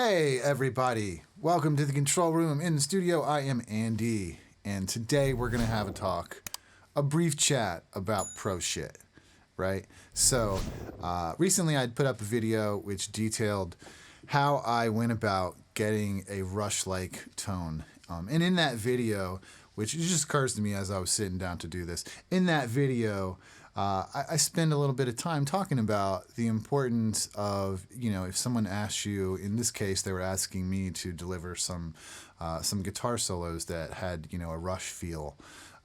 Hey, everybody. Welcome to the control room. In the studio, I am Andy. And today we're going to have a brief chat about pro shit, right? So, recently I'd put up a video which detailed how I went about getting a Rush-like tone. And in that video, which just occurs to me as I was sitting down to do this, in that video, I spend a little bit of time talking about the importance of, if someone asks you, in this case, they were asking me to deliver some guitar solos that had, a Rush feel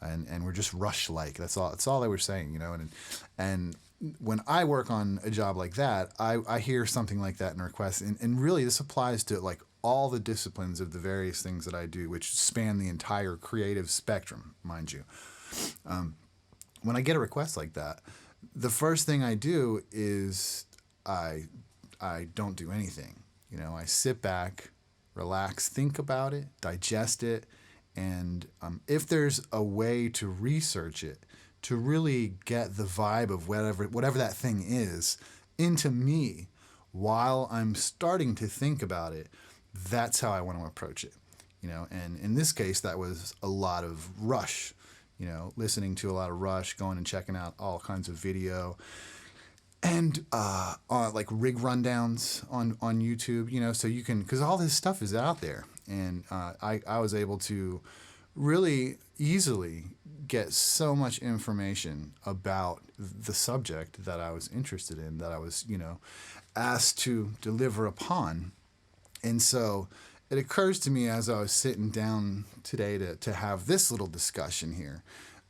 and were just Rush-like. That's all they were saying, and when I work on a job like that, I hear something like that in requests. And really this applies to like all the disciplines of the various things that I do, which span the entire creative spectrum, mind you. When I get a request like that, the first thing I do is I don't do anything. I sit back, relax, think about it, digest it, and if there's a way to research it, to really get the vibe of whatever that thing is into me while I'm starting to think about it, that's how I want to approach it. And in this case, that was a lot of Rush. Listening to a lot of Rush, going and checking out all kinds of video, and like rig rundowns on YouTube. So you can, because all this stuff is out there, and I was able to really easily get so much information about the subject that I was interested in, that I was asked to deliver upon, and so it occurs to me as I was sitting down today to have this little discussion here,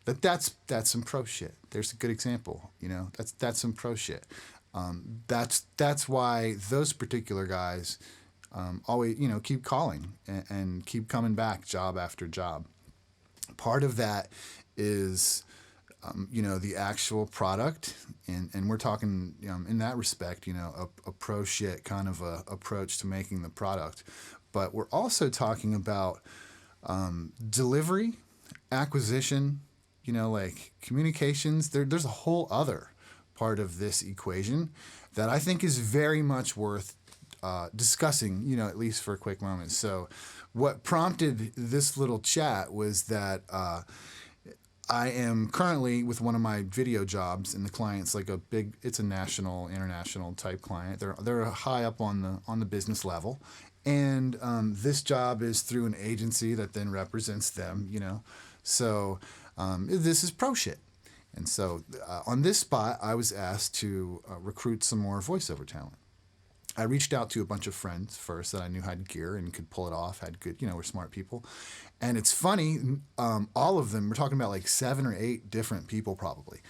that's some pro shit. There's a good example, that's some pro shit. That's why those particular guys always, keep calling and keep coming back job after job. Part of that is, the actual product, and we're talking in that respect, a pro shit kind of a approach to making the product. But we're also talking about delivery, acquisition, like communications. There's a whole other part of this equation that I think is very much worth discussing, at least for a quick moment. So what prompted this little chat was that I am currently with one of my video jobs, and the client's like it's a national, international type client. They're high up on the business level. And this job is through an agency that then represents them, So this is pro shit. And so on this spot, I was asked to recruit some more voiceover talent. I reached out to a bunch of friends first that I knew had gear and could pull it off, had good, were smart people. And it's funny, all of them, we're talking about like 7 or 8 different people probably.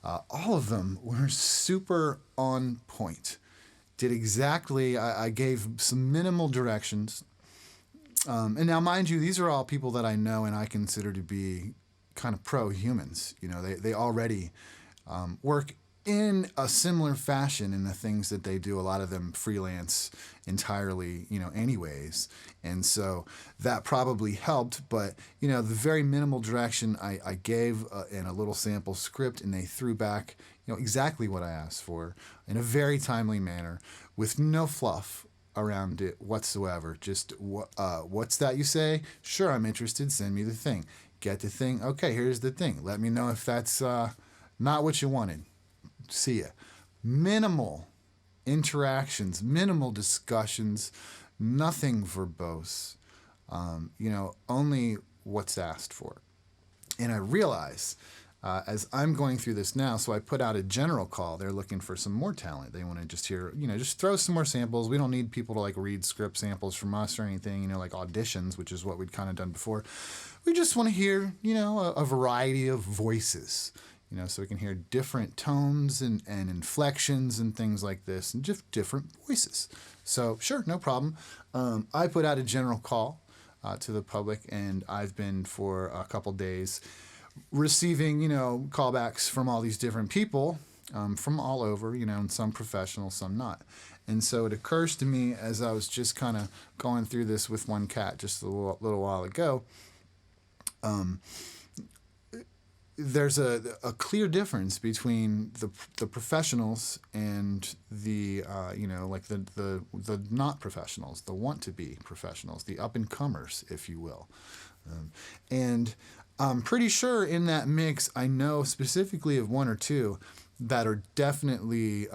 All of them were super on point. Did exactly, I gave some minimal directions. And now, mind you, these are all people that I know and I consider to be kind of pro-humans. They already work in a similar fashion in the things that they do. A lot of them freelance entirely, anyways. And so that probably helped. But, the very minimal direction I gave in a little sample script, and they threw back, exactly what I asked for in a very timely manner with no fluff around it whatsoever. Just, what's that you say? Sure, I'm interested. Send me the thing. Get the thing. Okay, here's the thing. Let me know if that's not what you wanted. See ya. Minimal interactions, minimal discussions, nothing verbose. Only what's asked for. And I realize as I'm going through this now, so I put out a general call. They're looking for some more talent. They want to just hear, just throw some more samples. We don't need people to like read script samples from us or anything, like auditions, which is what we'd kind of done before. We just want to hear, a variety of voices, so we can hear different tones and inflections and things like this, and just different voices. So sure, no problem. I put out a general call to the public, and I've been for a couple days receiving, callbacks from all these different people from all over, and some professional, some not. And so it occurs to me as I was just kind of going through this with one cat just a little while ago, there's a clear difference between the professionals and the like the not professionals, the want to be professionals, the up and comers, if you will. And I'm pretty sure in that mix, I know specifically of one or two that are definitely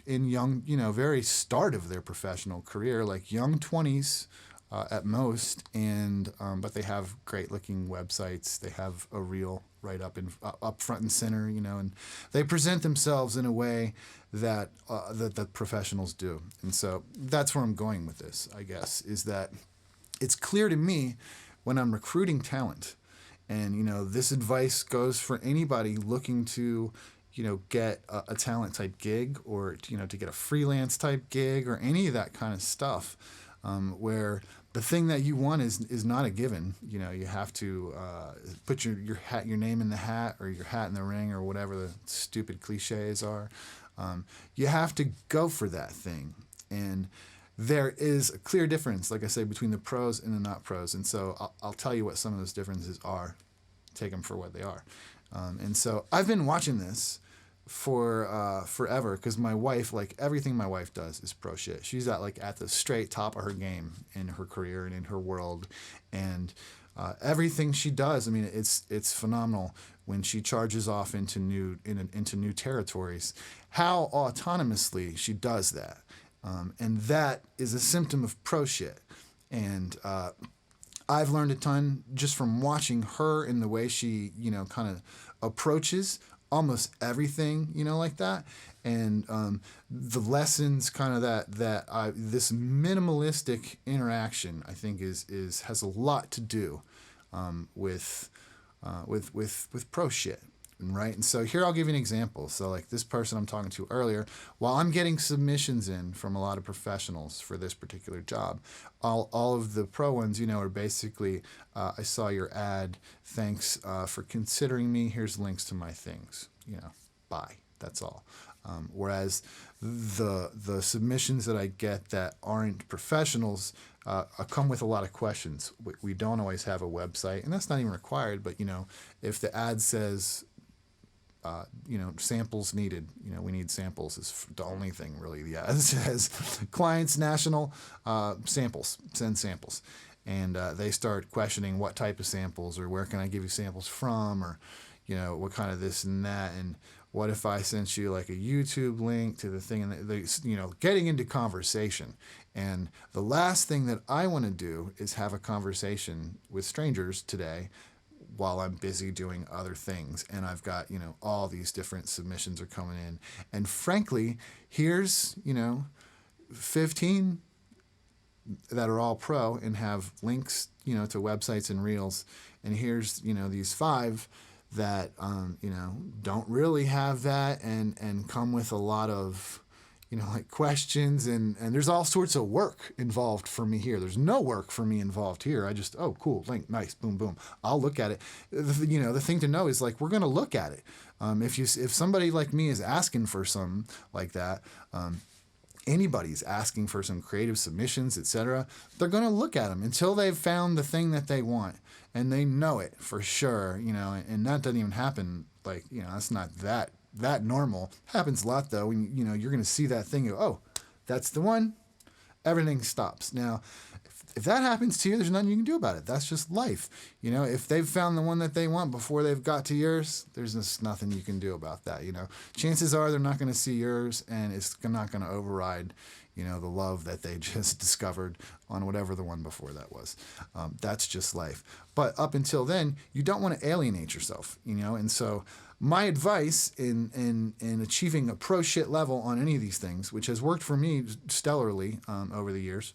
in young, very start of their professional career, like young 20s at most, and but they have great looking websites. They have a reel right up front and center, and they present themselves in a way that that professionals do. And so that's where I'm going with this, I guess, is that it's clear to me when I'm recruiting talent, and this advice goes for anybody looking to get a talent type gig, or to get a freelance type gig, or any of that kind of stuff, where the thing that you want is not a given. You have to put your name in the hat, or your hat in the ring, or whatever the stupid cliches are. You have to go for that thing, and there is a clear difference, like I say, between the pros and the not pros. And so I'll tell you what some of those differences are. Take them for what they are. And so I've been watching this for forever, because my wife, like everything my wife does is pro shit. She's at the straight top of her game in her career and in her world, and everything she does, I mean, it's phenomenal when she charges off into new territories. How autonomously she does that, and that is a symptom of pro shit. And I've learned a ton just from watching her in the way she, kind of approaches almost everything, like that. And the lessons, kind of this minimalistic interaction, I think has a lot to do with pro shit. Right. And so here I'll give you an example. So like this person I'm talking to earlier, while I'm getting submissions in from a lot of professionals for this particular job, all of the pro ones, are basically, I saw your ad. Thanks for considering me. Here's links to my things. Bye. That's all. Whereas the submissions that I get that aren't professionals come with a lot of questions. We don't always have a website, and that's not even required. But if the ad says samples needed. We need samples is the only thing really. The ad says clients national samples, send samples. And they start questioning what type of samples, or where can I give you samples from, or, what kind of this and that. And what if I sent you like a YouTube link to the thing, and they getting into conversation. And the last thing that I want to do is have a conversation with strangers today while I'm busy doing other things, and I've got, all these different submissions are coming in. And frankly, here's, 15 that are all pro and have links, to websites and reels. And here's, these 5 that, don't really have that, and come with a lot of, questions, and there's all sorts of work involved for me here. There's no work for me involved here. I just, oh, cool, link, nice, boom, boom. I'll look at it. The thing to know is, like, we're going to look at it. If somebody like me is asking for something like that, anybody's asking for some creative submissions, etc., they're going to look at them until they've found the thing that they want, and they know it for sure, and that doesn't even happen, like, that's not that normal. Happens a lot though, when you're going to see that thing, oh, that's the one, everything stops. Now, if that happens to you, there's nothing you can do about it. That's just life. If they've found the one that they want before they've got to yours, there's just nothing you can do about that. Chances are they're not going to see yours, and it's not going to override, the love that they just discovered on whatever the one before that was. That's just life. But up until then, you don't want to alienate yourself, and so my advice in achieving a pro shit level on any of these things, which has worked for me stellarly over the years,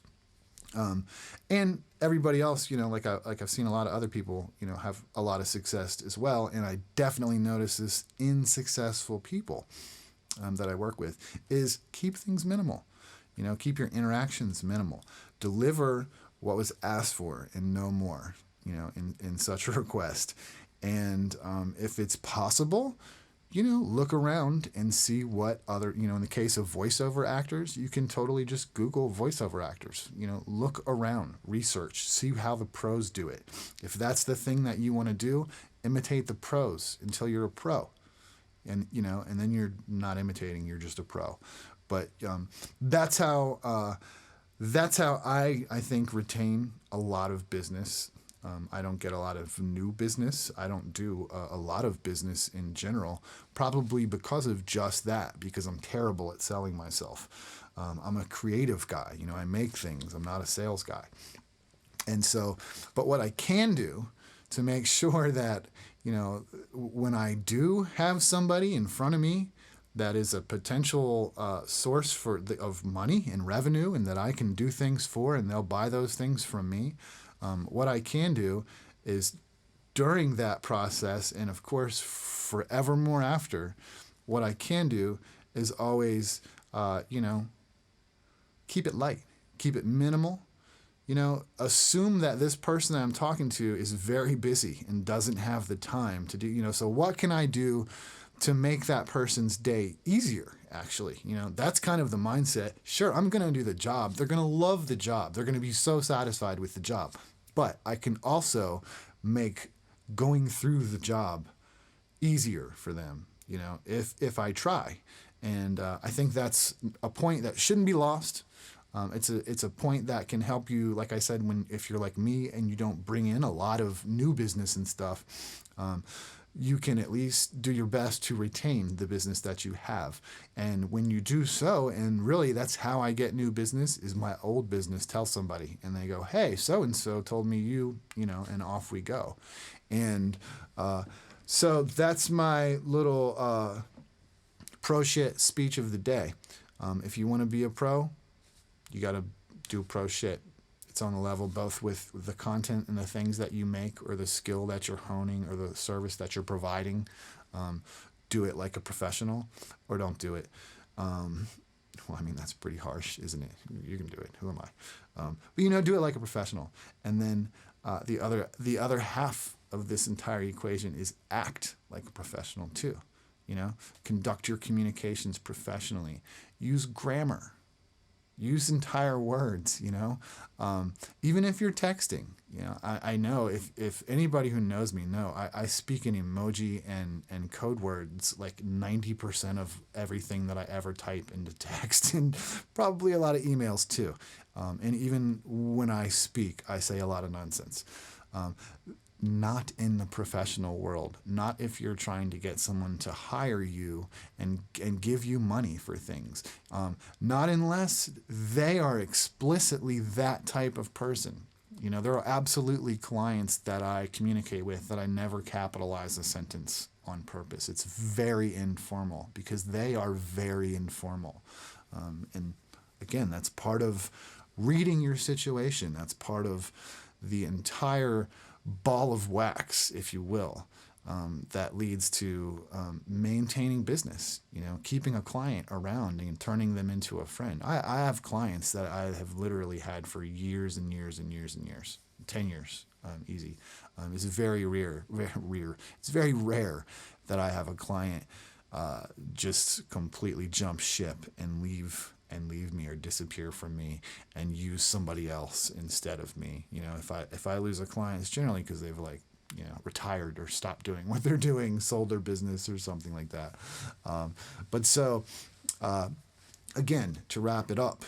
and everybody else, like I've seen a lot of other people, have a lot of success as well, and I definitely notice this in successful people that I work with, is keep things minimal. Keep your interactions minimal. Deliver what was asked for and no more, in such a request. And if it's possible, look around and see what other, in the case of voiceover actors, you can totally just Google voiceover actors, look around, research, see how the pros do it. If that's the thing that you want to do, imitate the pros until you're a pro. And, and then you're not imitating, you're just a pro. But that's how I think retain a lot of business. I don't get a lot of new business. I don't do a lot of business in general, probably because of just that, because I'm terrible at selling myself. I'm a creative guy. I make things. I'm not a sales guy. And so, but what I can do to make sure that, when I do have somebody in front of me that is a potential source of money and revenue, and that I can do things for, and they'll buy those things from me, what I can do is during that process, and of course forevermore after, what I can do is always, keep it light, keep it minimal. Assume that this person that I'm talking to is very busy and doesn't have the time to do, so what can I do to make that person's day easier, actually? That's kind of the mindset. Sure, I'm going to do the job. They're going to love the job. They're going to be so satisfied with the job. But I can also make going through the job easier for them, if I try. And I think that's a point that shouldn't be lost. It's a point that can help you, like I said, if you're like me and you don't bring in a lot of new business and stuff, you can at least do your best to retain the business that you have. And when you do so, and really that's how I get new business, is my old business tells somebody, and they go, hey, so-and-so told me and off we go. And so that's my little pro shit speech of the day. If you want to be a pro, you got to do pro shit. It's on the level both with the content and the things that you make, or the skill that you're honing, or the service that you're providing. Do it like a professional, or don't do it. Well, that's pretty harsh, isn't it? You can do it. Who am I? But do it like a professional. And then the other half of this entire equation is act like a professional too. Conduct your communications professionally. Use grammar. Use entire words, even if you're texting. I know if anybody who knows me know, I speak in emoji and code words like 90% of everything that I ever type into text, and probably a lot of emails too. And even when I speak, I say a lot of nonsense. Not in the professional world. Not if you're trying to get someone to hire you and give you money for things. Not unless they are explicitly that type of person. There are absolutely clients that I communicate with that I never capitalize a sentence on purpose. It's very informal because they are very informal. And again, that's part of reading your situation. That's part of the entire ball of wax, if you will, that leads to maintaining business, keeping a client around and turning them into a friend. I have clients that I have literally had for years and years and years and years, 10 years, easy. It's very rare. It's very rare that I have a client just completely jump ship and leave me or disappear from me and use somebody else instead of me. If I lose a client, it's generally because they've retired or stopped doing what they're doing, sold their business or something like that. But so, again, to wrap it up,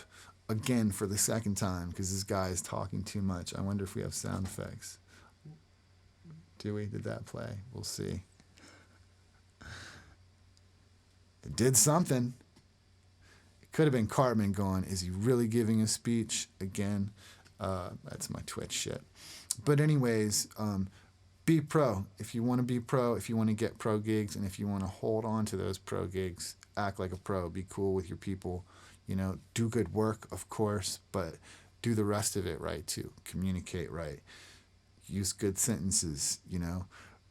again for the second time, because this guy is talking too much. I wonder if we have sound effects. Do we? Did that play? We'll see. It did something. Could have been Cartman going, is he really giving a speech? Again, that's my Twitch shit. But anyways, be pro. If you want to be pro, if you want to get pro gigs, and if you want to hold on to those pro gigs, act like a pro. Be cool with your people. Do good work, of course, but do the rest of it right too. Communicate right. Use good sentences,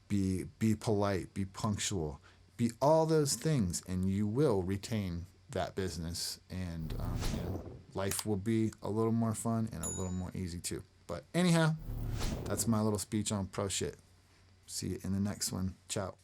Be polite, be punctual, be all those things, and you will retain that business, and life will be a little more fun and a little more easy too. But anyhow, that's my little speech on pro shit. See you in the next one. Ciao.